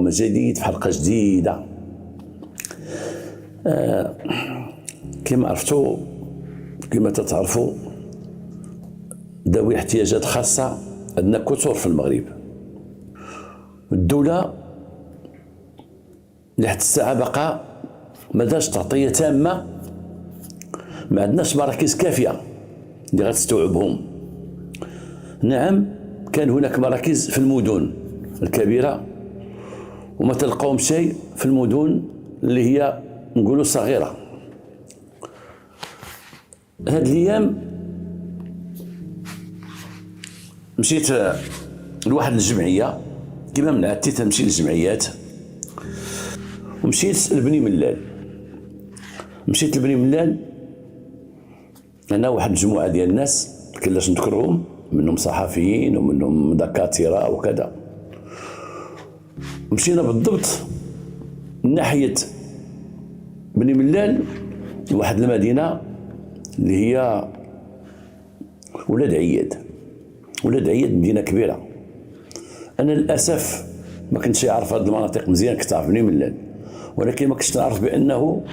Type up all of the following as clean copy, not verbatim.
من جديد في حلقة جديدة. كما عرفتوا، كما تتعرفوا، ذوي الاحتياجات الخاصة عندنا كثر في المغرب. الدولة لحد الساعة بقى ما دارش تغطية تامة، ما عندناش مراكز كافية اللي غتستوعبهم. نعم، كان هناك مراكز في المدن الكبيرة وما تلقاهم شيء في المدن اللي هي نقولوا صغيرة. هاد الايام مشيت لواحد الجمعية، كما من عادتي تمشي للجمعيات، ومشيت لبني ملال. مشيت لبني ملال انا واحد الجموعة ديال الناس كلاش نذكرهم، منهم صحفيين ومنهم دكاترة وكذا. مشينا بالضبط ناحية بني ملال لواحد المدينة اللي هي ولاد عياد. ولاد عياد مدينة كبيرة. أنا للأسف ما كنتش عارف هذه المناطق مزيان، كنت عارف بني ملال، ولكن ما كنتش نعرف بأنه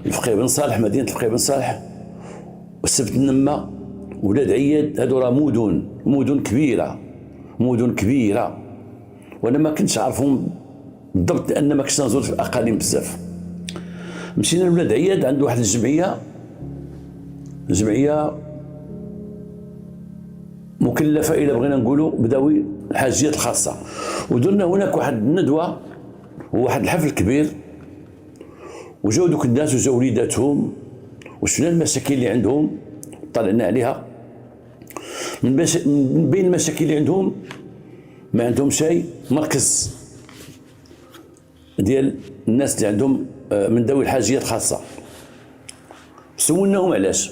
الفقيه بن صالح، مدينة الفقيه بن صالح والسبت النمة ولاد عياد، هادو راه مدن كبيرة، مدن كبيرة، وأنا ما كنتش عارفهم بالضبط لأن ما كنتش نزور في الأقاليم بزاف. مشينا لولاد عياد عند واحد الجمعية مكلفة إلا بغينا نقولوا بذوي الحاجيات الخاصة، ودرنا هناك واحد الندوة وواحد الحفل كبير، وجاو دوك الناس وجاو وليداتهم وشفنا المشاكل اللي عندهم، طلعنا عليها. من بين المشاكل اللي عندهم ما عندهم شيء مركز ديال الناس اللي عندهم من ذوي الحاجيات الخاصة. سولناهم علاش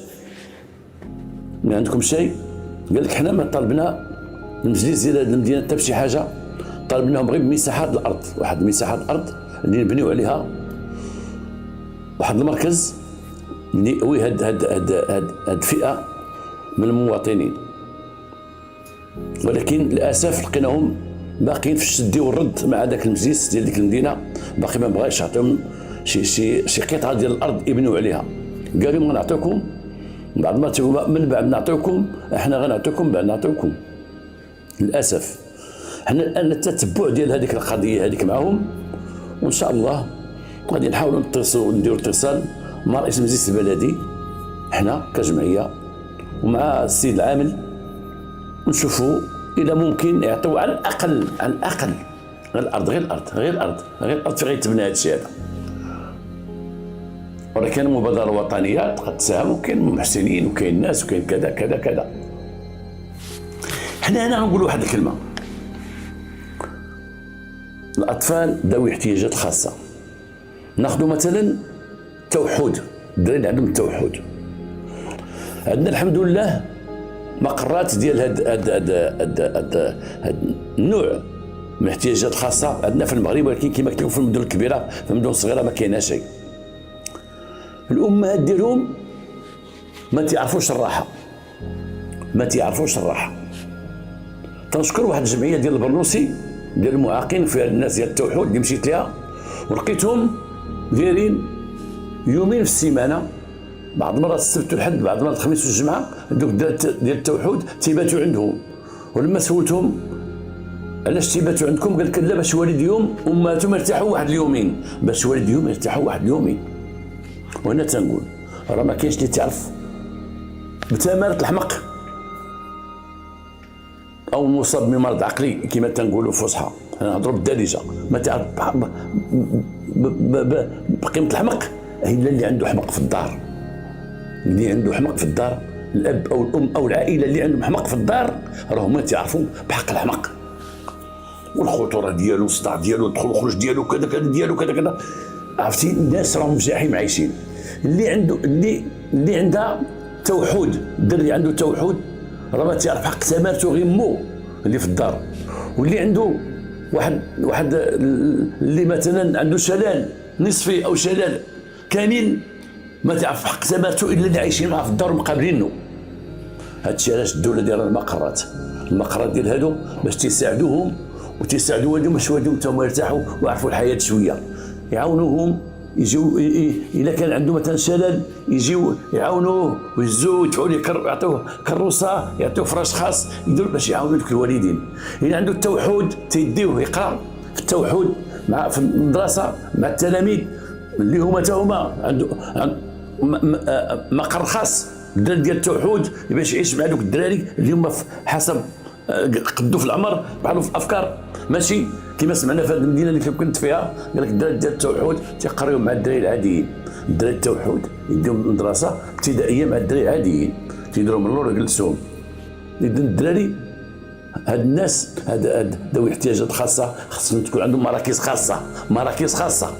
ما عندكم شيء؟ قال لك حنا ما طالبنا المجلس ديال هذه المدينة حتى بشي حاجة، طالبناهم غير بمساحات الأرض، واحد مساحات الأرض اللي نبنيو عليها واحد المركز اللي يأوي هاد فئة من المواطنين. ولكن للأسف لقيناهم باقيين في الشد والرد مع ذاك المجلس ديال ديك المدينة، باقي ما بغاش يعطيهم شي قطعة ديال الأرض يبنيو عليها. قالوا ما نعطيكم، بعد ما من بعد نعطيكم، احنا غنعطيكم بعد نعطيكم. للأسف حنا الآن التتبع ديال هذيك القضية هذيك معهم، وإن شاء الله غادي نحاولوا نتصلوا ونديروا اتصال مع رئيس المجلس البلدي حنا كجمعية ومع السيد العامل، ونشوفوا إذا ممكن يعطيو على الأقل غير الأرض في غير تبنى هذا الشيء هذا. ولكن مبادرة وطنية قد تساهم، وكاين محسنين وكاين ناس وكاين كذا كذا كذا. حنا هنا نقول واحد الكلمة، الأطفال ذوي احتياجات خاصة. ناخذ مثلا توحد، الدراري اللي عندهم التوحد، عندنا الحمد لله مقرات ديال هاد النوع من الاحتياجات الخاصة عندنا في المغرب، ولكن كما قلت لكم في المدن الكبيرة، في المدن الصغيرة ما كاينها شيء. الأمهات ديالهم ما تعرفوش الراحة، تنشكر واحد الجمعية ديال البرنوسي ديال المعاقين فيها الناس ديال التوحد اللي مشيت ليها ولقيتهم دايرين يومين في السيمانة، بعض المرات السبت والحد، بعض المرات الخميس والجمعة، دوك ديال التوحد تيباتوا عندهم. ولما سولتهم علاش تيباتوا عندكم، قال لك لا باش والديهم وامهاتهم يرتاحوا واحد اليومين، وهنا تنقول راه ما كاينش اللي تعرف بتمارة الحمق او مصاب بمرض عقلي كما تنقولوا فصحى، نهضروا بالدارجه، ما تعرف بقيمه الحمق الا اللي عنده حمق في الدار. الاب او الام او العائله اللي عندهم حمق في الدار راهم ما تعرفوا بحق الحمق والخطوره ديالو، الصداع ديالو، الدخول والخروج ديالو، كذا كذا ديالو كذا كذا. عرفتي الناس راهم في جحيم عايشين. اللي عندها توحد، الدري عنده توحد راه ما تعرف حق ثمارته غير مو اللي في الدار. واللي عنده واحد اللي مثلا عنده شلال نصفي او شلال كامل ما تعرف حق ثمارته الا اللي عايشين معاه في الدار ومقابلينه. هادشي علاش الدوله دايره المقرات ديال هادو باش تيساعدوهم وتيساعدوا والديهم باش والديهم تما يرتاحوا ويعرفوا الحياه شويه، يعاونوهم يجيو الا كان عنده مثلا شلل يجيو يعاونوه ويهزوه يدفعوا ليه يعطوه كروسه، يعطوه فراش خاص يديروا باش يعاونوا لك الوالدين. الا عنده التوحد تيديوه يقرا في التوحد مع في المدرسه مع التلاميذ اللي هما عنده مقر خاص الدراري ديال التوحد باش يعيش مع دوك الدراري اللي هما حسب قدو في العمر بحالو في الافكار، ماشي كما سمعنا في هذه المدينه اللي كنت فيها قال لك الدراري ديال التوحد تيقريو مع الدراري العاديين. الدراري التوحد يديهم المدرسه ابتدائيه مع الدراري العاديين، تيديروا من اللور يجلسوهم. اذا الدراري هاد الناس هاد ذوي احتياجات خاصه خاصهم تكون عندهم مراكز خاصه.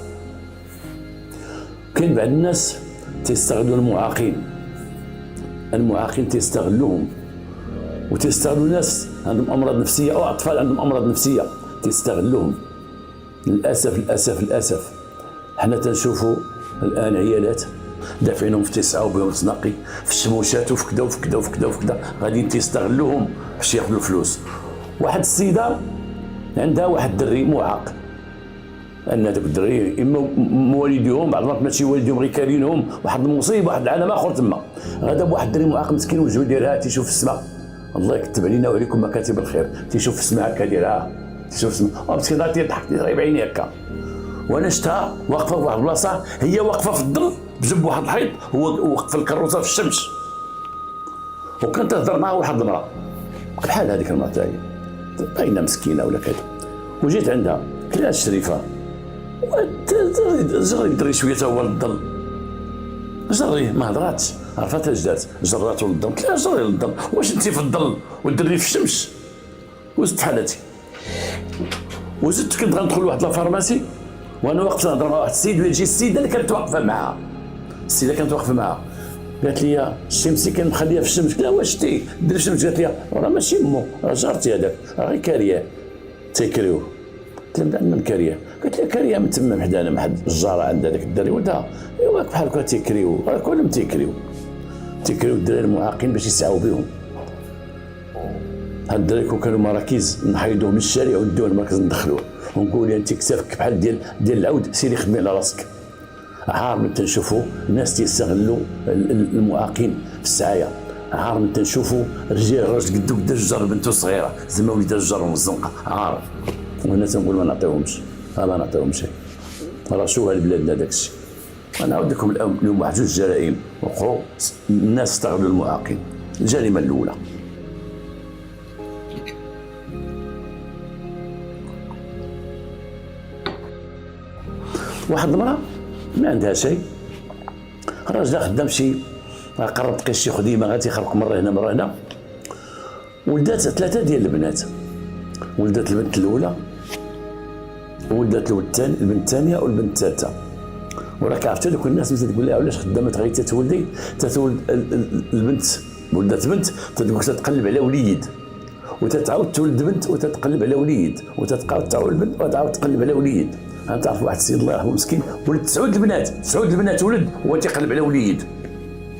كاين بعض الناس تيستغلوا المعاقين تيستغلوهم، وتيستغلوا ناس عندهم امراض نفسيه او اطفال عندهم امراض نفسيه تيستغلوهم. للاسف حنا تنشوفوا الان عيالات دافعينهم في تسعه وبهم تنقي في الشموشات وفي كذا وفي كذا وفي كذا وفي كذا، غاديين تيستغلوهم باش ياخذوا الفلوس. واحد السيده عندها واحد الدري معاق، ان هذوك الدراري اما والديهم بعض المرات ماشي والديهم غير كارينهم واحد المصيبه واحد العالم اخر تما، غدا بواحد الدري معاق مسكين وجهه ديالها تيشوف السماء، الله يكتب علينا وعليكم مكاتب الخير، تيشوف السماء هكا ديالها تيشوف السماء مسكين غادي تضحك تيضرب عينيه هكا. وانا شفتها واقفه في واحد البلاصه، هي واقفه في الظل بجنب واحد الحيط، هو واقف في الكروسه في الشمس، وكانت تهضر معاه واحد المراه بحال هذيك المراه تاعي باينه مسكينه ولا كذا، وجيت عندها قلت لها الشريفه جري دري شويه تا هو للظل، جري ما هضراتش عرفت اش دارت جراته للظل، قلت لها جري للظل واش انت في الظل والدري في الشمس. وزدت حالتي وزدت كنت غندخل لواحد لافارماسي وانا واقف نهضر مع واحد السيد ويجي السيده اللي كانت واقفه معاها، قالت لي الشمسي كان مخليها في الشمس، قلت لها واش دير في الشمس؟ قالت لي راه ماشي مو راه جارتي هذاك راه غير كاريه تيكريوه. قلت لها من كاريه؟ قالت لي كاريه من تما حدانا مع حد الجاره عند هذاك الدري ولدها ايوا بحال هكا تيكريو، راه كلهم تيكريو الدراري المعاقين باش يسعوا بهم. هاد الدراري كون كانوا مراكز نحيدوه من الشارع وندوه للمركز ندخلوه ونقول انت كتافك بحال ديال العود سيري خدمي على راسك. عار من تنشوفوا الناس تيستغلوا المعاقين في السعايه، عار من تنشوفوا راجل قدو قد الجار بنته صغيره زعما وليدها الجار والزنقه، عار. وانا تنقول ما نعطيهمش راه شو هالبلادنا داكشي. انا نعاود لكم اليوم واحد جوج جرائم وقعوا الناس استغلوا المعاقين. الجريمه الاولى واحد المراه ما عندها شيء، راجلها خدام شي قرب تلقى شي خديمه غادي يخرج مره هنا مره هنا، ولدات 3 ديال البنات، ولدت البنت الاولى وولدت البنت الثانيه والبنت الثالثه. وراك عرفتي دوك الناس مثلا تقول لها علاش خدامه غير تتولد البنت ولدت بنت تقول تتقلب على وليد وتتعاود تولد بنت وتتقلب على وليد وتتعاود تعول بنت وتعاود تقلب على وليد. انا تعرف واحد السيد الله يرحمه مسكين ولد 9 البنات ولد هو تيقلب على وليد،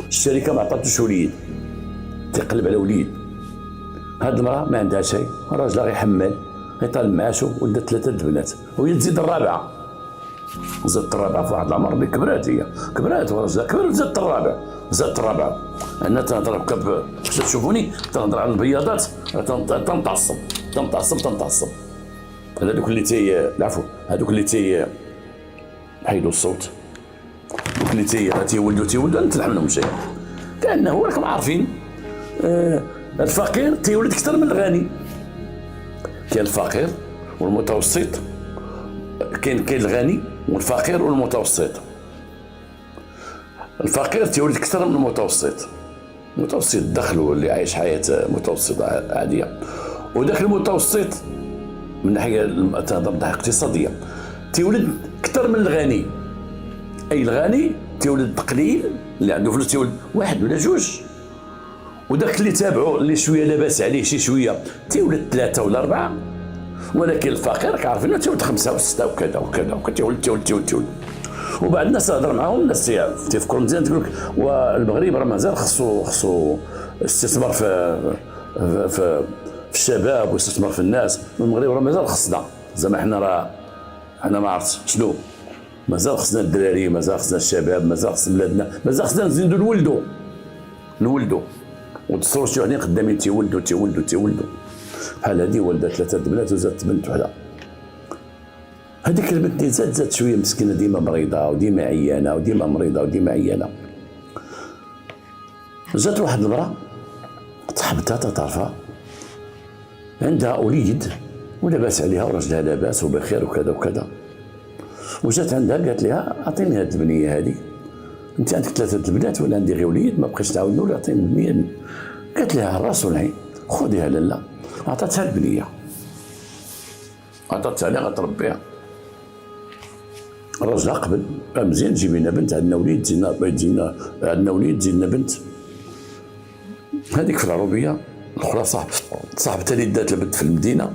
الشركه ما عطاتوش وليد تيقلب على وليد. هاد المراه ما عندها شيء، راجلها غير حمال غيطالب معاشو، ولدت 3 البنات وهي تزيد الرابعه، زادت الرابعه في واحد العمر ملي كبرات وراجلها كبر زادت الرابعه. انا تنهضر هكا باش تشوفوني تنهضر على البياضات تنتعصب. هذوك اللي العفو هذوك اللي حيدوا الصوت، دوك اللي تيولدوا نتلحم شيء. كانه راكم عارفين الفقير تيولد اكثر من الغني. كاين الفقير والمتوسط، كاين الغني والفقير والمتوسط. الفقير تيولد اكثر من المتوسط الدخل واللي عايش حياه متوسطه عاديه، وذاك المتوسط من ناحيه تهضر من ناحيه اقتصاديه تيولد اكثر من الغني. اي الغني تيولد قليل، اللي عنده فلوس تيولد 1 ولا 2، وداك اللي تابعه اللي شويه لاباس عليه شي شويه تيولد 3 ولا 4. ولكن الفقير راك عارفين تيولد 5 و6 وكذا تيولد. وبعد الناس تهضر معاهم الناس تيفكروا مزيان تقول لك والمغرب راه مازال خصو استثمار في الشباب ويستثمر في الناس. المغرب راه مازال خصنا زعما حنا ما عرفت شنو، مازال خصنا الدراري، مازال خصنا الشباب، مازال خصنا بلادنا، مازال خصنا نزيدو نولدو وتصوروا شي وحدين خدامين تيولدوا بحال هادي والده 3 بنات وزادت بنت وحده. هذيك البنت اللي زادت شويه مسكينه، ديما مريضه وديما عيانه وديما مريضه وديما عيانه. جات واحد المراه صاحبتها تعرفها، عندها وليد ولاباس عليها وراجلها لاباس وبخير وكذا وكذا، وجات عندها قالت لها اعطيني هاد البنيه هذه، انت عندك 3 البنات وانا عندي غير وليد، ما بقيتش تعاود نولي، اعطيني البنيه. قالت لها الراس ونعي، خذيها لاله. عطاتها البنيه، عطاتها لها غتربيها. الراجل قبل قال مزيان جيبي لنا بنت، عندنا وليد عندنا وليد تزيد لنا بنت. هذيك في العروبيه الاخرى صاحبتها اللي دات البنت في المدينه،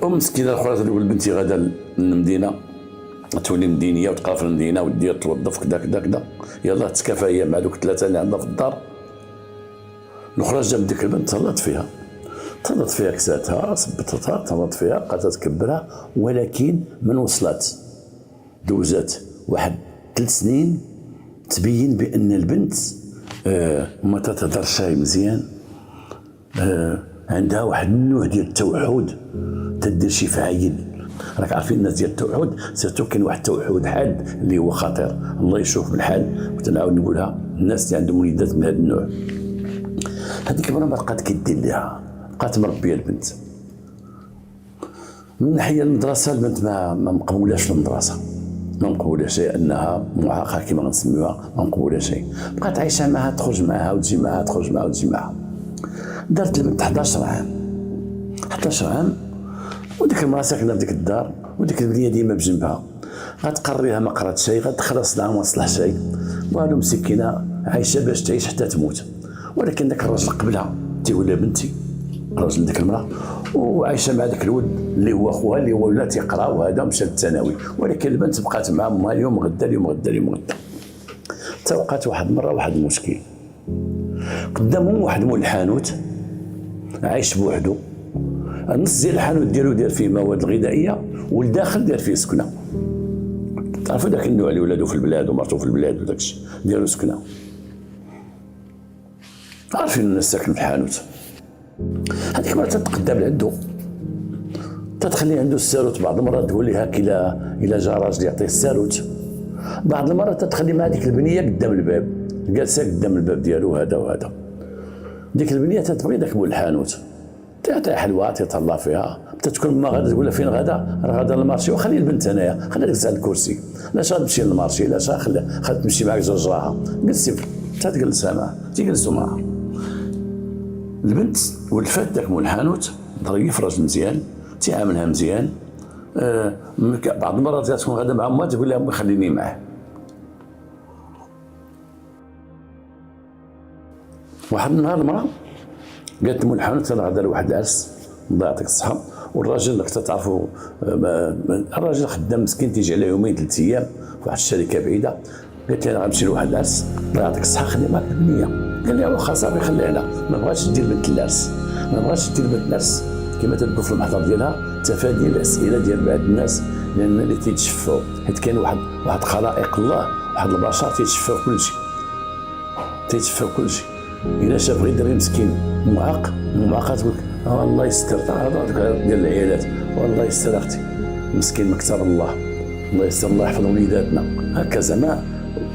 مسكينه الاخرى تقول بنتي غدا للمدينه تولي مدينيه وتقرا في المدينه ودير توظف كذا كذا كذا، يلاه تكافى هي مع دوك 3 اللي عندها في الدار. الاخرى جابت ديك البنت تهلط فيها كساتها، صبتها تهلط فيها، بقات تكبرها، ولكن من وصلت دوزات واحد 3 سنين تبين بان البنت ما تتهضرش مزيان، عندها واحد النوع ديال التوحد، تدير شي فعايل. راك عارفين الناس ديال التوحد، سيرتو كاين واحد التوحد حاد اللي هو خطير، الله يشوف من الحال. وتنعاود نقولها، الناس اللي عندهم وليدات من هذا النوع. هذيك المراه ما بقات كدير لها، بقات مربيه البنت. من ناحيه المدرسه البنت ما مقبولاش في المدرسه، ما مقبولاش انها معاقه كما غنسميوها، ما مقبولاش شيء. بقات عايشه معها، تخرج معها وتجي معها، تخرج معها وتجي معها. دارت البنت 11 عام، وديك المراه ساكنه في ديك الدار، وديك البنيه ديما بجنبها، غتقريها ما قرات شيء، غتدخلها صداع ما صلح شيء، والو مسكينه عايشه باش تعيش حتى تموت. ولكن داك الراجل قبلها تيقول لها بنتي، الراجل ديك المراه، وعايشه مع داك الولد اللي هو خوها اللي هو ولا تيقرا وهذا مشى للثانوي، ولكن البنت بقات مع امها اليوم غدا اليوم غدا اليوم غدا. توقعت واحد المره واحد المشكل، قدامهم واحد مول الحانوت عايش بوحدو، النص ديال الحانوت ديالو داير فيه مواد غذائيه، والداخل داير فيه سكنه. تعرفوا داك النوع اللي ولادو في البلاد ومرتو في البلاد وداك الشيء ديالو سكنه. عارفين الناس ساكن في الحانوت. هذيك المرة تتقدم لعندو، تتخلي عنده الساروت، بعض المرات تقول لي هاك الى جا راجل يعطيه الساروت، بعض المرات تتخلي مع ديك البنيه قدام الباب، جالسه قدام الباب ديالو هذا وهذا. ديك البنيه تتبغي داك مول الحانوت، تعطيها حلوه تيتهلا فيها، تتكون ما غادا تقول لها فين غادا؟ راه غادا للمارشي، وخلي البنت هنايا، خليها تجلس على الكرسي، لاش غتمشي للمارشي، لاش خليها تمشي معاك جوج راها، جلسي تجلسها معاه، تيجلسوا معاها. البنت ولفات داك مول الحانوت، ظريف راجل مزيان، تيعاملها مزيان. بعض المرات تكون غادا مع امها تقول لها امي خليني معاه. واحد النهار المراه قالت مول الحانوت انا غادا لواحد العرس، الله يعطيك الصحه، والراجل راك تعرفوا الراجل خدام مسكين تيجي على يومين 3 ايام في واحد الشركه بعيده. قالت لي انا غنمشي لواحد العرس، الله يعطيك الصحه خلي معك البنيه. قال لي واخا صافي خليها لها، ما بغاتش دير بنت العرس، ما بغاتش دير بنت العرس كما تبدو في المحضر ديالها، تفادي الاسئله ديال بعض الناس، لان اللي تيتشفوا حيت كاين واحد خلائق الله، واحد البشر تيتشفوا في كل شيء، تيتشفوا في كل شيء. الا شاف غير دري مسكين معاق تقول الله يستر، هذا ديال العيالات، والله يستر اختي مسكين مكتب الله، الله يستر، الله يحفظ وليداتنا، هكا زعما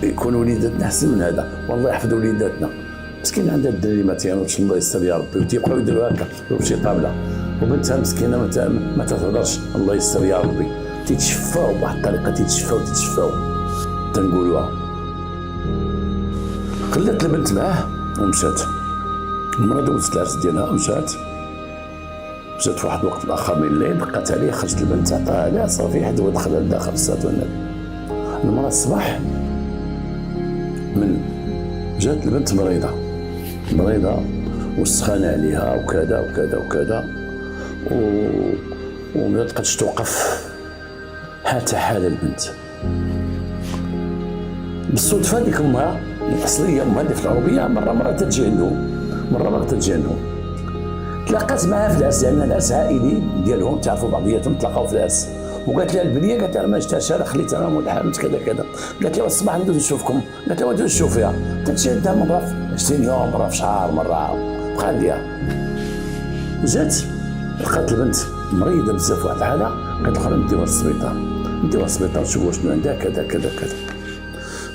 يكون وليداتنا احسن من هذا، والله يحفظ وليداتنا. مسكين عندها الدراري ما تيانوش، الله يستر يا ربي، وتيبقاو يديروا هكا بشي طابله، وبنتها مسكينه ما تهضرش، الله يستر يا ربي. تيتشفاو بواحد الطريقه، تيتشفاو تنقولوها. خلات البنت معاه ومشات، المراه دوزت العرس ديالها ومشات، جات في واحد الوقت الاخر من الليل، دقات عليه، خرجت البنت عطاها عليها صافي، حد هو دخل لداخل الصلاه والنبي. المراه الصباح من جات البنت مريضه والسخانه عليها وكذا وكذا وكذا، وما تقدش توقف حتى حال البنت. بالصدفه ديك امها الاصليه، امها اللي في العربيه، مره تجي عندهم، تلاقات معها في العرس، لان العرس عائلي ديالهم، تعرفوا بعضياتهم، تلاقاو في العرس. وقالت لها البنيه، قالت لها ما جاتش، انا خليت انا مول الحانوت كذا كذا. قالت لها الصباح ندوز نشوفكم. قالت لها ندوز نشوف فيها. تتشدها مره في 20 يوم، مره في شهر، مره خليها. جات لقات البنت مريضه بزاف واحد الحاله، قالت لها نديوها للسبيطار، نديوها للسبيطار نشوفوا شنو عندها كذا كذا كذا.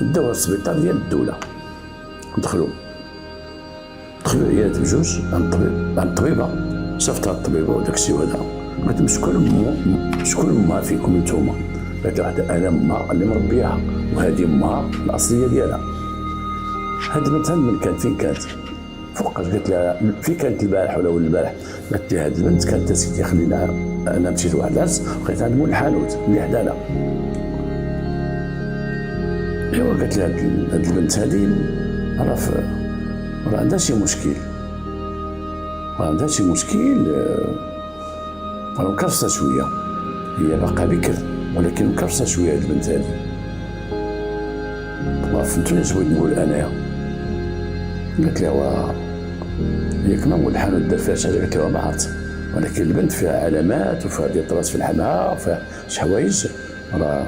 داوها للسبيطار ديال الدوله. دخلوا عيادة بجوج عند الطبيبه، شفتها الطبيبه وداك الشيء وهذا. قالت لهم شكون امها فيكم انتوما؟ قالت لها واحده انا امها اللي مربياها، وهذه امها الاصليه ديالها. هاد البنت من كانت فين كانت؟ فوقاش؟ قالت لها فين كانت البارح ولا اول البارح؟ قالت لها هاد البنت كانت سيدي خلينا، انا مشيت لواحد العرس وخليت عند مول الحانوت اللي حدانا. ايوا قالت لها هاد البنت هادي راه عندها شي مشكل، راه مكرسه شويه، هي باقا بكر ولكن مكرسه شويه هاد البنت هادي. ما فهمتوني اش بغيت نقول انايا. قالت لها ياك ما مول الحانوت دار فيها شي حاجه؟ قالت لها ما عرفت، ولكن البنت فيها علامات وفيها ديال الراس في الحماة وفيها شي حوايج راه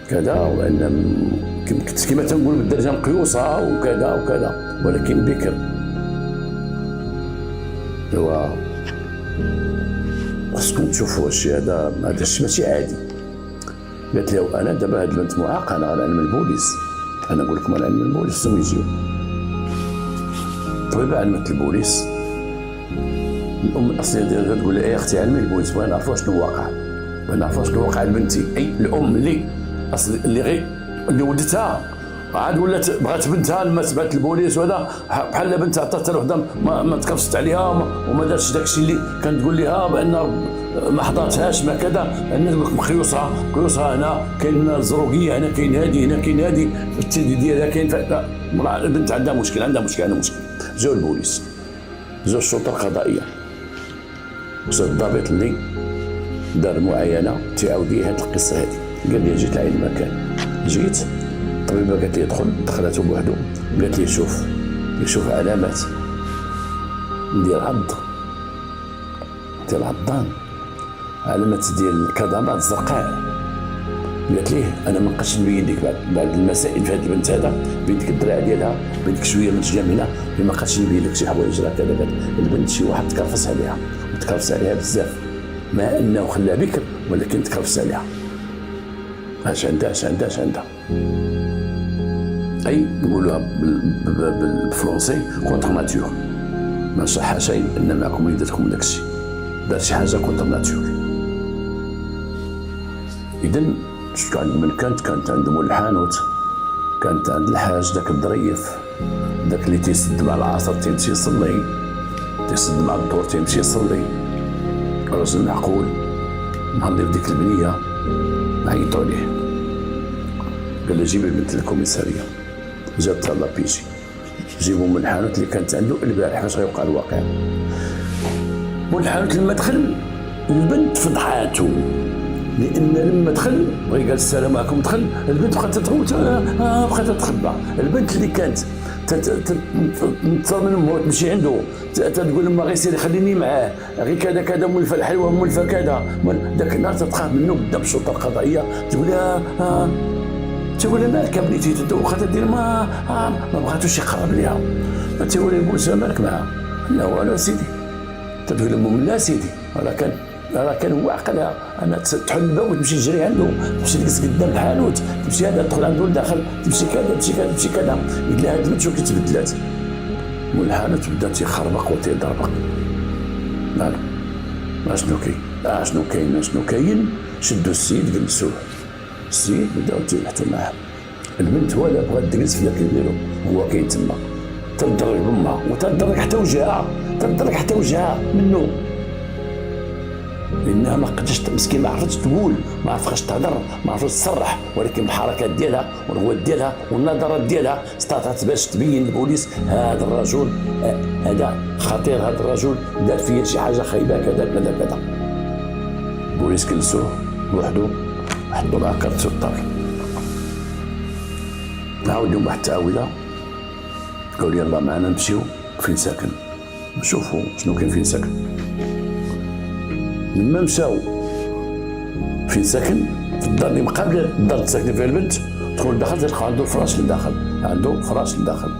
كذا، وان كما تنقول بالدرجه مقيوسه وكذا وكذا، ولكن بكر. ايوا خصكم تشوفوا الشيء هذا الشيء ماشي عادي. قالت لها وانا دابا هاد البنت معاقه، انا غنعلم البوليس، انا نقول لكم غنعلم البوليس خصهم يجيو. الطبيبه علمت البوليس، الام الاصليه ديالها تقول لها يا اختي علمي البوليس، بغينا نعرفوا شنو واقع، بغينا نعرفوا شنو واقع لبنتي. اي الام اللي ولدتها عاد ولات بغات بنتها لما تبعت البوليس وهذا، بحال بنتها عطاتها لوحده ما تكرست عليها وما دارتش داكشي اللي كانت تقول لها بان ما حضرتهاش ما كذا. انا نقول لك مخيوصها هنا كاين الزروقيه، هنا كاين هادي في التيدي ديالها كاين. البنت عندها مشكل. جاو البوليس، جاو الشرطه القضائيه، جا الضابط اللي دار المعاينه تيعاود لي هاد القصه هادي. قال لي جيت لعين المكان، جيت الطبيبه قالت لي دخلته بوحدو، قالت لي شوف علامات ديال العضان، علامات ديال الكظامات الزرقاء. قالت ليه انا ما نبقاش نبين لك بعد المسائل في هذه البنت هذا، بيدك الدراع ديالها، بيدك شويه من تجاه هنا، ما نبقاش نبين لك شي حوايج راه كذا. البنت شي واحد تكرفس عليها بزاف، مع انه خلاها بكر ولكن تكرفس عليها. اش عندها اي نقولوها بالفرنسي كونتر ناتور، ما صح شيء ان معكم وليداتكم داك الشيء، دار شي حاجه كونتر ناتور. اذا شفت عند من كانت عند مول الحانوت، كانت عند الحاج داك الظريف، داك اللي تيسد مع العصر تيمشي يصلي، تيسد مع الظهر تيمشي يصلي، رجل معقول. نهار اللي بديك البنيه عيطوا ليه، قال له جيب البنت للكوميساريه، جابتها لابيجي، جيبوا من الحانوت اللي كانت عنده البارح فاش غيوقع الواقع. مول الحانوت لما دخل البنت فضحاتو، لان لما دخل بغى قال السلام عليكم، دخل البنت بقات تتغوت، بقات تتخبى. البنت اللي كانت تنتصر من امه تمشي عنده تقول لما غير سير خليني معاه، غير كذا كذا مولفه الحلوه مولفه كذا، ذاك النهار تتخاف منه قدام الشرطه القضائيه، تقول لها تقول لها مالك يا بنيتي، واخا تدير ما بغاتوش يقرب ليها، تقول لها بولس مالك معاه؟ لا والو سيدي. تقول لهم لا سيدي، راه كان هو عقلها انا تحل الباب وتمشي تجري عنده، تمشي تجلس قدام الحانوت، تمشي هذا تدخل عنده لداخل، تمشي كذا. قال لها هاد البنت شوف كي تبدلات. مول الحانوت بدا تيخربق وتيضربق. مالو شنو كاين؟ شدوا السيد جلسوه، السيد بداو تيبحثوا معاه. البنت ولا بغات تجلس في ذاك البيرو، هو كاين تما تضرب بامها وتضرب حتى وجهها منه، لانها ما قدرتش مسكين، ما عرفتش تقول، ما عرفتش تهضر، ما عرفتش تصرح، ولكن الحركات ديالها والغوات ديالها والنظرات ديالها استطاعت باش تبين للبوليس هذا الرجل هذا خطير، هذا الرجل دار فيا شي حاجه خايبه كذا. البوليس جلسوه بوحدو، حطوا معاه كارت الطار، عاود لهم واحد التعاوده، قالوا لي يلاه معنا نمشيو فين ساكن. نشوفوا شنو كاين فين ساكن. لما مشاو فين ساكن في الدار اللي مقابله الدار اللي ساكنه فيها البنت، دخلوا لداخل تلقاو عنده فراش لداخل، عنده فراش لداخل،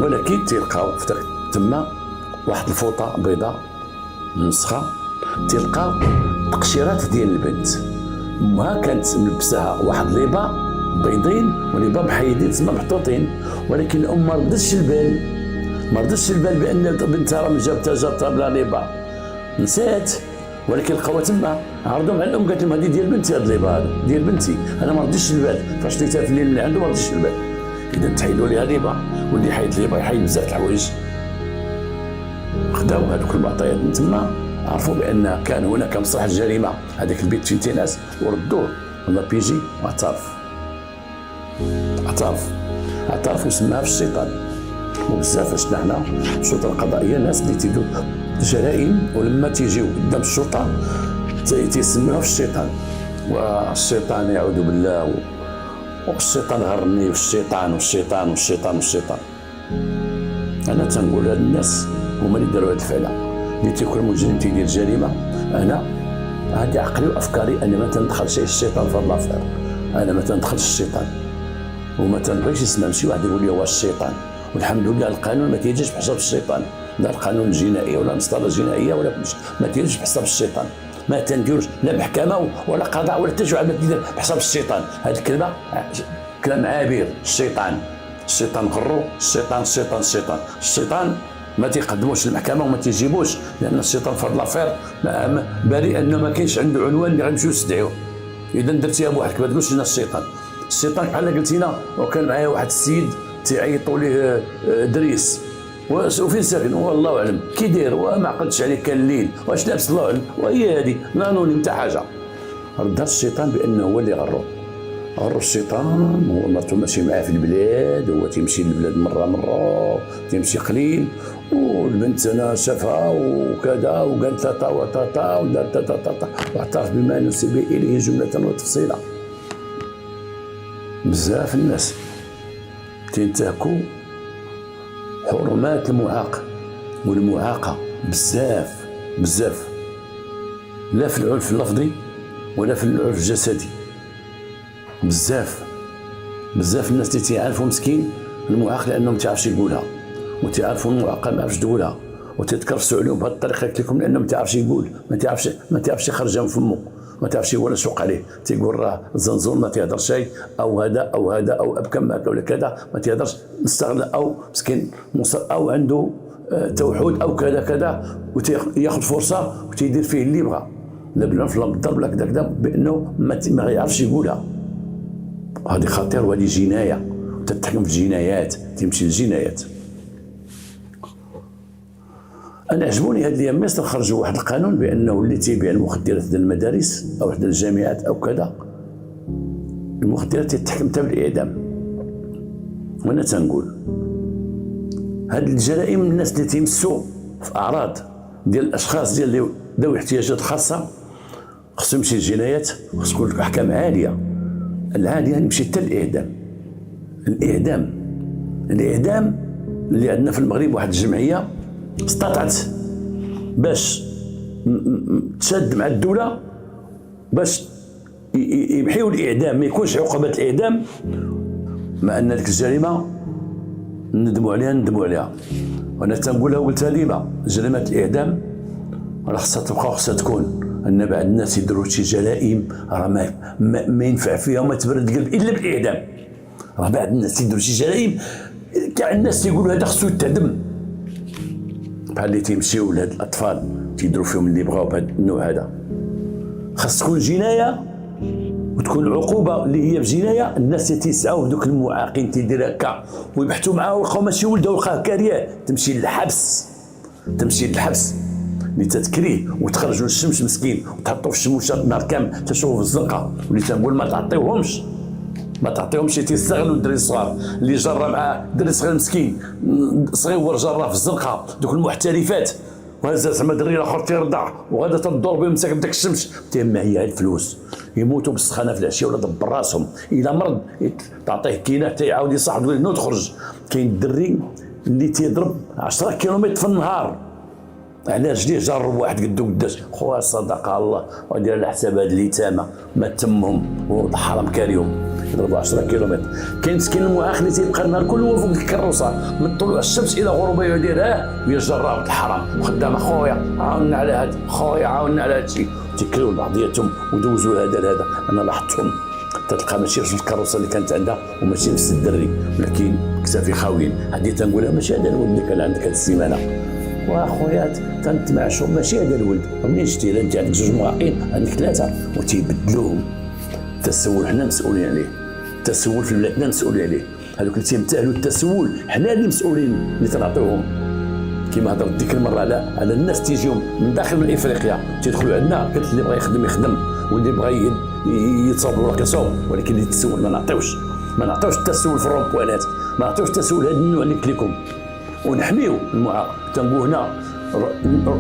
ولكن تلقاو تما واحد الفوطه بيضاء مسخه، تلقاو تقشيرات ديال البنت. امها كانت ملبساها واحد ليبا بيضين وليبا محيدين تما محطوطين، ولكن الام ما ردتش البال بان بنتها راه جابتها بلا ليبا، نسات. ولكن لقاوها تما، عرضوا مع الام قالت لهم هذه ديال بنتي، هاد الليبا هذا ديال بنتي، انا ما رديتش البال فاش لقيتها في الليل من عنده، ما رديتش البال. اذا تحيدوا ليها ليبا، واللي يحيد ليبا يحيد بزاف الحوايج. خداو هذوك المعطيات من تما، عرفوا بان كان هناك مصلحه الجريمه، هذاك البيت فين تيناس، وردوه لابيجي اعترف وسماها في الشيطان. وبزاف عشنا حنا الشرطه القضائيه الناس اللي تيدوا جرائم ولما تيجيو قدام الشرطه تيسموها في الشيطان، والشيطان يعوذ بالله، والشيطان غرني، والشيطان. انا تنقول هاد الناس هما اللي داروا هاد الفعله، اللي تيكون مجرم تيدير جريمه. انا هادي عقلي وافكاري، انا ما تندخلش الشيطان في هاد لافير، انا ما تندخلش الشيطان، وما تنبغيش نسمع شي واحد يقول لي هو الشيطان. والحمد لله القانون ما تيجيش بحساب الشيطان، لا القانون الجنائي ولا المسطره الجنائيه ولا ما تيجيش بحساب الشيطان، ما تنديروش لا محكمه ولا قضاء ولا حتى شي واحد ما تيدير بحساب الشيطان. هذه الكلمه كلام عابر. الشيطان غرو، الشيطان ما تيقدموش المحكمه وما تيجيبوش، لان الشيطان في هاد لافير بريء انه ما كاينش عنده عنوان اللي غنمشيو نستدعيوه. اذا درتيها بوحدك ما تقولش لنا الشيطان بحال قلتينا. وكان معايا واحد السيد تيعيطوا ليه دريس، وفين ساكن والله اعلم كي داير، وما عقلتش عليه، كان الليل واش لابس الله اعلم، وهي هذه نانوني نتا حاجه. ردها الشيطان بانه هو اللي غرو الشيطان، هو مرته ماشي معاه في البلاد، هو تيمشي للبلاد مره تيمشي قليل، والبنت انا شافها وكذا وقالت تا ودار تا واعترف بما نسب اليه جمله وتفصيلا. بزاف الناس تنتهكوا حرمات المعاق والمعاقه بزاف، لا في العنف اللفظي ولا في العنف الجسدي. بزاف الناس اللي تيعرفوا مسكين المعاق لانه ما تيعرفش يقولها، وتيعرفوا المعاقه ما عرفش تقولها، وتتكرسوا عليهم بهذه الطريقه قلت لكم، لانه ما تيعرفش يقول، ما تيعرفش يخرجها من فمه، ما تعرفش ولا سوق عليه، تيقول راه زنزور ما تيهضرش شيء، او هذا او ابكم هكا ولا كذا، ما تيهضرش، مستغل او مسكين او عنده توحد او كذا وياخذ فرصه وتيدير فيه اللي يبغى، لا بالعنف لا بالضرب لا كذا بانه ما يعرفش يقولها. هذه خطير وهذه جنايه، تتحكم في الجنايات، تمشي للجنايات. انا عجبوني هاد الايام مصر خرجوا واحد القانون بانه اللي تيبيع المخدرات ديال المدارس او حتى الجامعات او كذا، المخدرات تتحكم حتى بالاعدام. وانا تنقول هاد الجرائم الناس اللي تيمسوا في اعراض ديال الاشخاص ديال اللي ذوي الاحتياجات الخاصه خصهم يمشي الجنايات، خص تكون احكام عاليه، العاليه نمشي حتى الاعدام اللي عندنا في المغرب واحد الجمعيه استطعت باش تشد مع الدوله باش يمحيو الاعدام، ما يكونش عقوبه الاعدام، مع ان ديك الجريمه ندموا عليها. وانا تنقولها وقلتها ديما، جريمه الاعدام راه خصها تبقى، خصها تكون، ان بعض الناس يديروا شي جرائم راه ما ينفع فيها وما تبرد القلب الا بالاعدام. راه بعض الناس يديروا شي جرائم كاع الناس تيقولوا هذا خصو يتعدم، بحال اللي تيمشيو لهاد الاطفال تيديروا فيهم اللي بغاو بهذا النوع هذا. خاص تكون جنايه وتكون عقوبه اللي هي بجنايه. الناس تيسعوا دوك المعاقين تيدير هكا ويبحثوا معاه ويلقاو ماشي ولده ويلقاه كاريه، تمشي للحبس اللي تتكريه وتخرجوا للشمس مسكين وتحطوا في الشموشه نهار كامل تشوفوا في الزنقه. واللي تنقول ما تعطيهمش تيستغلوا الدراري الصغار اللي جرى معاه دري صغير مسكين صغير جرى في الزنقه، دوك المحترفات، وهذا زعما دري الاخر تيرضع وغادا تدور بهم مساكن بداك الشمس، تيما هي الفلوس، يموتوا بالسخانه في العشيه ولا دبر راسهم، الا مرض تعطيه كينه تيعاود يصح تقول له تخرج. كاين الدري اللي تيضرب 10 كيلومتر في النهار على رجليه. جرب واحد قدو قداش خويا صدق الله ودير على حساب هاد اليتامى ما تمهم وحرام كاريهم يضربوا 10 كيلومتر. كاين مسكين المؤاخ اللي تيبقى النهار كله فوق الكروسه من طلوع الشمس الى غروبها يدير ويجرب الحرام وخدام خويا عاوننا على هذا خويا عاوننا على هذا الشيء. تيكلوا بعضياتهم ودوزوا هذا لهذا. انا لاحظتهم تلقى ماشي في الكروسه اللي كانت عندها وماشي نفس الدري ولكن كتافي خاويين. هذه تنقولها ماشي هذا الولد اللي كان عندك هذه السيمانه واخويا تنتمعشوا ماشي هذا الولد. منين شتي انت عندك جوج مواقين عندك ثلاثه وتيبدلوهم. التسول حنا مسؤولين عليه. التسول في بلادنا مسؤولين عليه. هذوك اللي تيمتهلوا التسول حنا اللي مسؤولين اللي تنعطيوهم. كما هضرت ديك المره على الناس تيجيهم من داخل من افريقيا تيدخلوا عندنا قلت اللي بغى يخدم يخدم واللي بغى يتصاوب راه كيصاوب ولكن اللي تسول ما نعطيوش التسول في الرومبوانات ما نعطيوش التسول هذا النوع اللي كليكم ونحميو تنقول هنا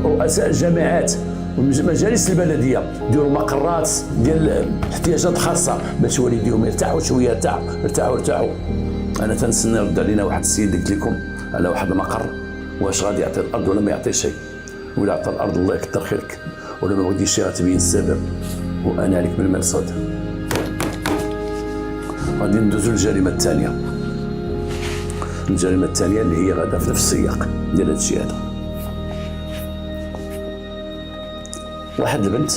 رؤساء الجامعات والمجالس البلديه ديروا مقرات ديال احتياجات خاصه باش والديهم يرتاحوا شويه ارتاحوا. انا تنسنى يرد علينا واحد السيد قلت لكم على واحد المقر واش غادي يعطي الارض ولا ما يعطي شيء. ولا عطى الارض الله يكثر خيرك ولا ما بغيتيش شي غتبين السبب وانا عليك بالمرصاد. غادي ندوزو للجريمه الثانيه. الجريمه الثانيه اللي هي غادا في نفس السياق ديال هذا الشيء هذا. واحد البنت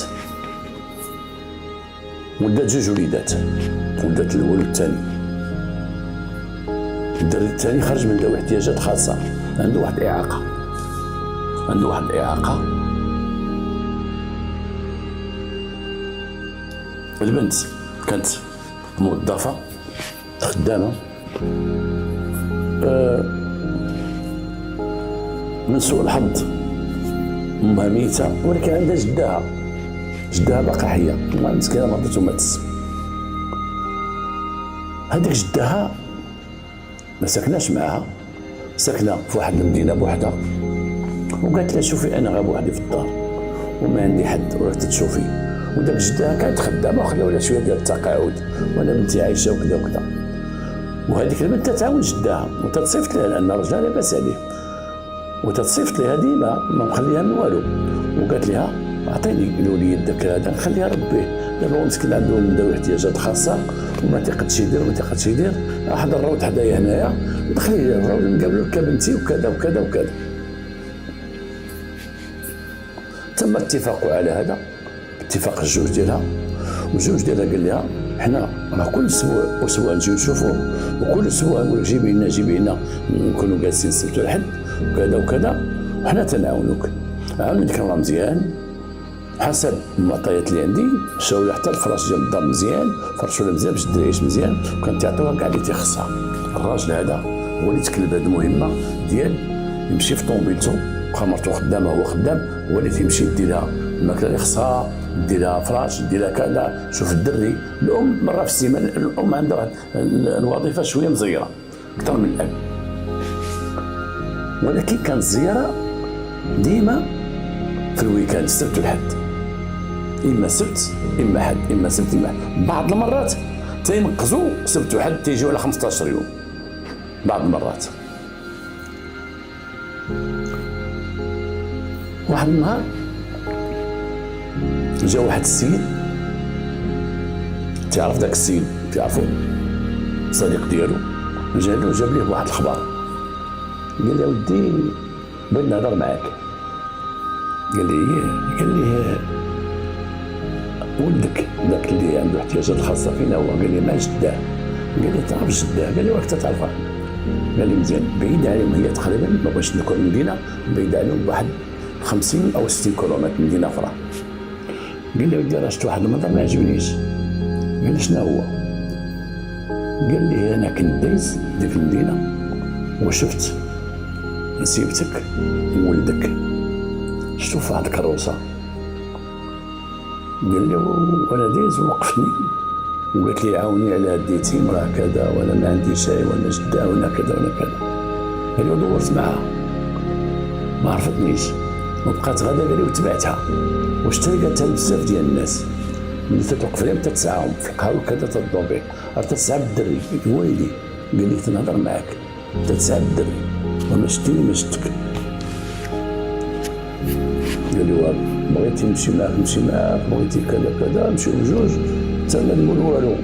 ولدات جوج وليدات ولدات الاول والثاني. الدري الثاني خرج من ذوي احتياجات خاصه عنده واحد الاعاقه. البنت كانت موظفه خدامه من سوء الحظ امها ميته ولكن عندها جدها باقا حيه. المهم مسكينه مرضت وماتت. هذيك جدها ما سكناش معها ساكنه في واحد المدينه بوحدها وقالت لها شوفي انا غير بوحدي في الدار وما عندي حد وراك تشوفي. وداك جدها كانت خدامه وخلاو لها شويه ديال التقاعد وانا بنتي عايشه وكذا وكذا. وهذيك البنت تتعاون جدها وتتصيفط لها لان راجلها لاباس عليه وتتصيفط لها ديما ما مخليها من والو. وقالت لها اعطيني الوليد داك هذا نخليها ربيه دابا هو مسكين عنده من ذوي احتياجات خاصه وما تيقدش يدير حضر الروض حدايا هنايا دخلي لي الروض نقابلو كبنتي وكذا وكذا وكذا. تم اتفاقوا على هذا اتفاق الجوج ديالها والجوج ديالها قال لها حنا راه كل اسبوع نجيو نشوفوه وكل اسبوع نقول لك جيبي لنا نكونوا جالسين السبت والحد وكذا وكذا وحنا تنعاونوك. عاوني ديك المرا مزيان حسب المعطيات اللي عندي شاو لها حتى الفراش ديال الدار مزيان فرشوا لها مزيان باش تعيش مزيان وكانت تعطيوها كاع اللي تيخصها. الراجل هذا هو اللي تكلف هذه المهمه ديال يمشي في طوموبيلتو واخا مرتو خدامه هو خدام هو اللي تيمشي يدي لها الماكله اللي خصها يدي لها فراش يدي لها كذا. شوف الدري الام مره في السيمانه الام عندها الوظيفه شويه مزيره اكثر من الاب ولكن كانت الزياره ديما في الويكاند السبت والحد اما سبت اما حد اما سبت اما حد. بعض المرات تينقزوا سبت وحد تيجيو على 15 يوم بعض المرات. واحد النهار جا واحد السيد تعرف داك السيد تعرفو صديق ديالو جاب ليه واحد الخبر قال لي ودي بغيت نهضر معاك. قال لي ولدك داك اللي عنده احتياجات خاصه فينا هو. قال لي مع جداه. قال لي تعرف جداه؟ قال لي واش تعرفها؟ قال لي مزيان. بعيد عليهم هي تقريبا ما بغيتش نذكر المدينه بعيد عليهم بواحد 50 او 60 كيلومتر من مدينه اخرى. قال لي ودي راه شفت واحد المنظر ما عجبنيش. قال لي شنو هو؟ قال لي انا كنت دايز ديك المدينه وشفت نسيبتك وولدك شفتو في واحد الكروسه. قال لي وانا دايز ووقفتني وقالت لي عاوني على هاد اليتيم راه كذا وانا ما عندي شيء وانا جده وانا كذا وانا كذا. قال لي دورت معها ما عرفتنيش وبقات غادا. قال لي وتبعتها واش تلقاتها بزاف ديال الناس اللي تتوقف عليهم تتسعاهم في القهوه كذا تضرب راه تتسعى بالدري. قلت ويلي قال لي تنهضر معاك تتسعى بالدري وما شديني ما شدك. قال لي واه بغيتي نمشي معاك بغيتي كذا نمشيو بجوج، حتى ما نقول والو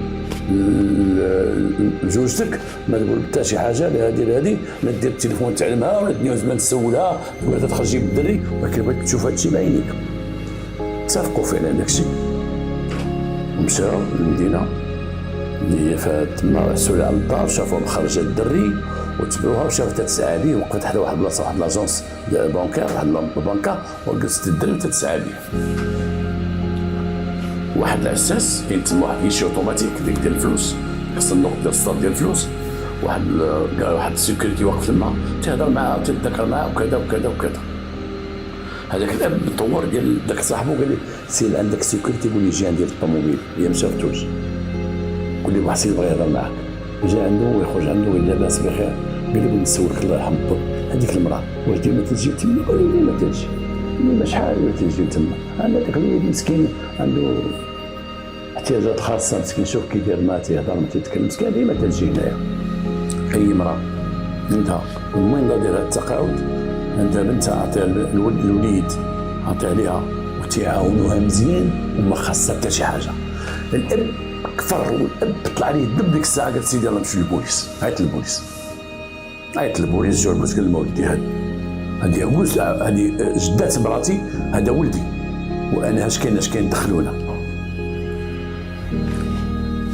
لزوجتك، ما تقول حتى شي حاجه لهادي ما دير التليفون تعلمها ولا دنيا زمان تسولها ولا تخرجي بالدري، ولكن بغيت تشوف هادشي بعينيك. اتفقوا فعلا داكشي، مشاو للمدينه اللي هي فيها تما، سولوا على الدار شافوها خرجت الدري وتبعوها وشافت تتسعى به، وقفت حدا واحد البلاصه واحد لاجونس بانكير واحد البنكه وجلست الدري وتتسعى به. واحد العساس كاين تما واحد كيشي اوتوماتيك ديك ديال الفلوس، الصندوق ديال الصاد ديال الفلوس، واحد السيكوريتي واقف تما تهضر معاه وتتذكر معاه وكذا وكذا وكذا. هذاك الاب طور ديال داك صاحبو قال لي سير عندك سيكوريتي قول لي جي عندي الطوموبيل هي ما شافتوش، قول لي واحد السيد بغى يهضر معاك. جا عنده ويخرج عنده ويقول لاباس بخير، قال لي بغيت نسولك الله يرحم الضو هذيك المراه واش ديما تجي تما ولا ديما تجي؟ ما شحال ولا تجي تما؟ انا داك الوليد مسكين عنده احتياجات خاصه مسكين، شوف كي يدير ما تيهضر ما تيتكلم مسكين ديما تجي هنايا. اي مراه عندها المهم دير هذا التقاعد عندها بنت عطيها الوليد عطيها ليها وتعاونوها مزيان وما خاصها حتى شي حاجه. الاب كفر والاب طلع ليه الدب ديك الساعه قال سيدي يلاه نمشي للبوليس. عيط للبوليس جاو البوليس قال ولدي هذه جدات مراتي هذا ولدي وانا اش كاين دخلونا.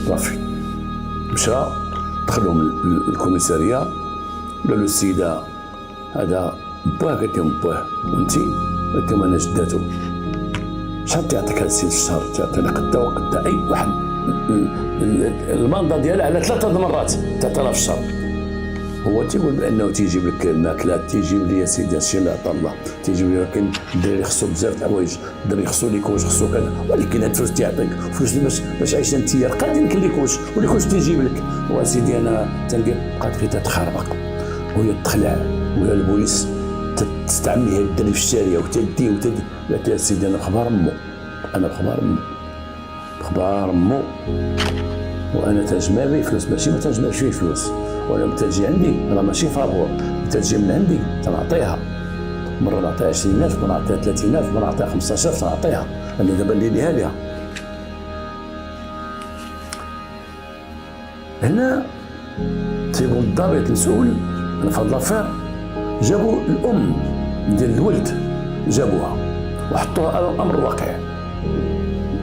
صافي مشى دخلهم الكوميساريه قالوا السيده هذا باه، قالت لهم باه وانتي؟ قالت لهم انا جداتو. شحال تعطيك هذا السيد في الشهر؟ تعطيني قدا وقدا اي واحد الماندا ديالها على 3 مرات 3000 في الشهر. هو تيقول بانه تيجيب لك الماكلات، تيجيب لي يا سيدي هادشي اللي عطا الله، تيجيب لي ولكن الدراري خصو بزاف د الحوايج، الدراري خصو ليكوش خصو كذا، ولكن هاد الفلوس تيعطيك فلوس باش عايش انت قادر لك ليكوش وليكوش تيجيب لك. وسيدي انا تلقى بقات غير تتخربق وهي تخلع ولا البوليس تستعمل هاد الدري في الشارع وتدي قالت يا سيدي انا بخبار امو وانا تنجمع به فلوس، ماشي ما تنجمعش فيه فلوس، وانا تجي عندي راه ماشي فابور، تجي من عندي تنعطيها، مره نعطيها 20000 مره نعطيها 30000 مره نعطيها 15000 تنعطيها، انا دابا اللي ليها ليها. هنا تيقول الضابط المسؤول انا في هاد لافير، جابوا الام ديال الولد جابوها وحطوها على الامر الواقع،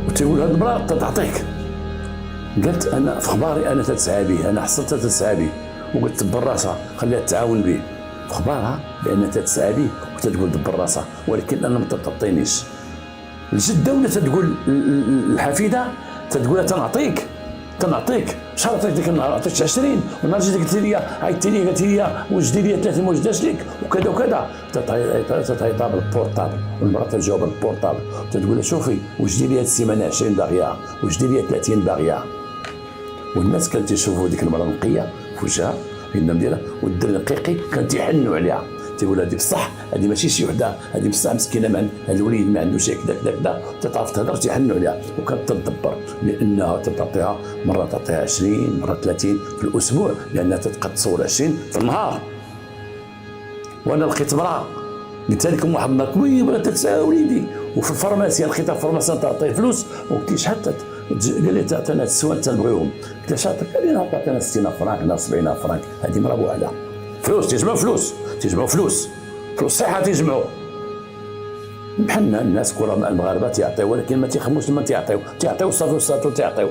وتيقول هاد المراه تعطيك. قالت انا في خباري انا تتسعى به، انا حصلتها تتسعى به وقلت دبر راسها خليها تتعاون به، في خبارها بان تتسعى به وتتقول دبر راسها، ولكن انا ما تعطينيش. الجده ولا تتقول الحفيده تتقول تنعطيك شحال عطيتك ديك النهار؟ عطيتك 20 والنهار جيتي قلت لي عيطتي لي قالت لي وجدي لي 3 ما وجداش لك وكذا وكذا، تتعيطها بالبورطابل والمراه تجاوب بالبورطابل تتقول لها شوفي وجدي لي هاد السيمانه 20 باغيه وجدي لي 30 باغيه. والناس كانوا تيشوفوا ديك المراه نقيه في وجهها بينهم ديالها والدري الرقيقي كانوا تيحنوا عليها، تيقول هذه بصح هذه ماشي شي وحده، هذه بصح مسكينه هذا الوليد ما عندوش كذا كذا كذا، تتعرف تهضر تيحنوا عليها وكانت تدبر لانها تعطيها مره تعطيها 20 مره 30 في الاسبوع لانها تبقى تصور 20 في النهار. وانا لقيت امراه قلت لكم واحد النهار طويبه تتسعى وليدي وفي الفارماسيه لقيتها في الفارماسيه تعطيه فلوس وقلت شحال قال لي تعطينا السوان تنبغيهم، قلت له شحال؟ قال لي تعطينا 60 فرانك ولا 70 فرانك. هذه مرة بوحدها فلوس تيجمعوا فلوس صحيحه تيجمعوا بحالنا الناس كرماء المغاربه تيعطيو ولكن ما تيخموش لما تيعطيو صافي تعطيو.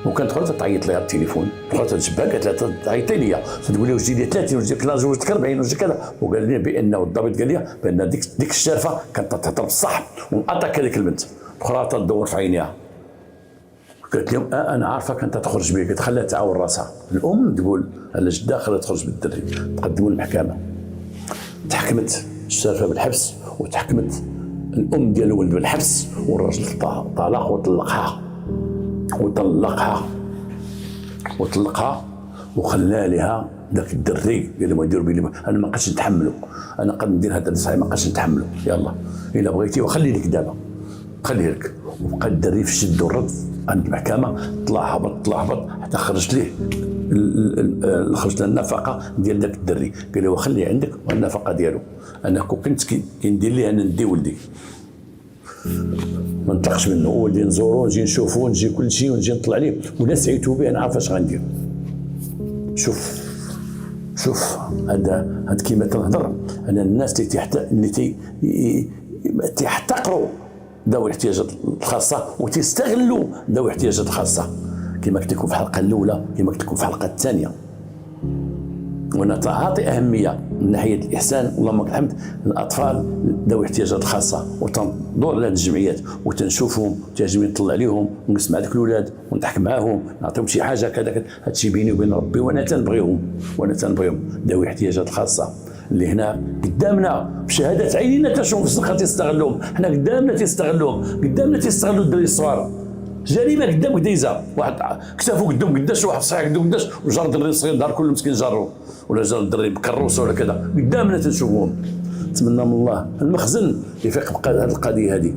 وكانت اخرى تعيط لي على التليفون، اخرى تجبها قالت لها تعيطي لي تقول لي وجدي لي 30 وجدي لك 40 وجدي كذا، وقال لي بانه الضابط قال لي بان ديك الشارفه كانت تهضر بصح واتاك هذيك البنت. اخرى تدور في عينيها قالت لهم انا عارفه كانت تخرج بيه، قالت خليها تعاون راسها. الام تقول على جده خليها تخرج بالدري، تقدموا للمحكمه، تحكمت الشارفه بالحبس وتحكمت الام ديال الولد بالحبس، والراجل طلق وطلقها وخلى لها ذاك الدري قال لهم يديروا بي انا ما بقيتش نتحملوا، انا قد ندير هذا الصحيح ما بقيتش نتحملوا، يلا الا بغيتي وخلي لك دابا خليه لك. وبقى الدري في شد والرد عند المحكمه، طلع هبط حتى خرجت ليه خرجت النفقه ديال داك الدري. قال له خليه عندك والنفقه ديالو، انا كنت كندير ليه انا ندي ولدي ما نطلقش منه، ولدي نزورو نجي نشوفو نجي كل شيء ونجي نطلع عليه، ولا سعيتو به انا عارف اش غندير. شوف هذا كيما تنهضر انا الناس اللي تيحتقروا ذوي الاحتياجات الخاصه وتستغلوا ذوي الاحتياجات الخاصه، كما قلت لكم في الحلقه الاولى كما قلت لكم في الحلقه الثانيه. وانا تعاطي اهميه من ناحيه الاحسان اللهم لك الحمد للاطفال ذوي الاحتياجات الخاصه، وتنظر على الجمعيات وتنشوفهم تعجبني نطلع عليهم ونجلس مع ذوك الاولاد ونضحك معاهم نعطيهم شي حاجه كذا. هادشي بيني وبين ربي، وانا تنبغيهم ذوي الاحتياجات الخاصه اللي هنا قدامنا بشهاده عينينا تشوف الصدقه تيستغلوهم، حنا قدامنا تيستغلوهم، قدامنا تيستغلوا الدراري الصغار. جريمه قدامك دايزه، واحد كتافو قدام قداش، واحد صحيح قدام قداش، وجار الدري الصغير دار كل مسكين جارو، ولا جار الدري بكروسه ولا كذا، قدامنا تنشوفوهم. نتمنى من الله المخزن يفيق بهذه القضيه هذه،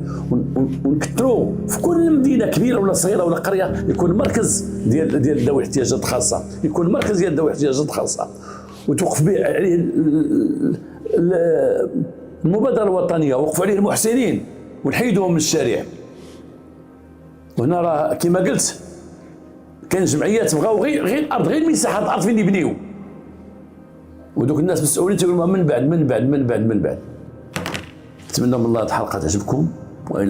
ونكثروا في كل مدينه كبيره ولا صغيره ولا قريه يكون مركز ديال ذوي الاحتياجات الخاصه، يكون مركز ديال ذوي الاحتياجات الخاصه، وتوقف به عليه المبادره الوطنيه، وقفوا عليه المحسنين ونحيدوهم من الشارع. وهنا راه كما قلت كاين جمعيات بغاو غير الارض، غير مساحه الارض فين يبنيو، ودوك الناس مسؤولين تيقولوا من بعد. نتمنى من الله الحلقه تعجبكم والى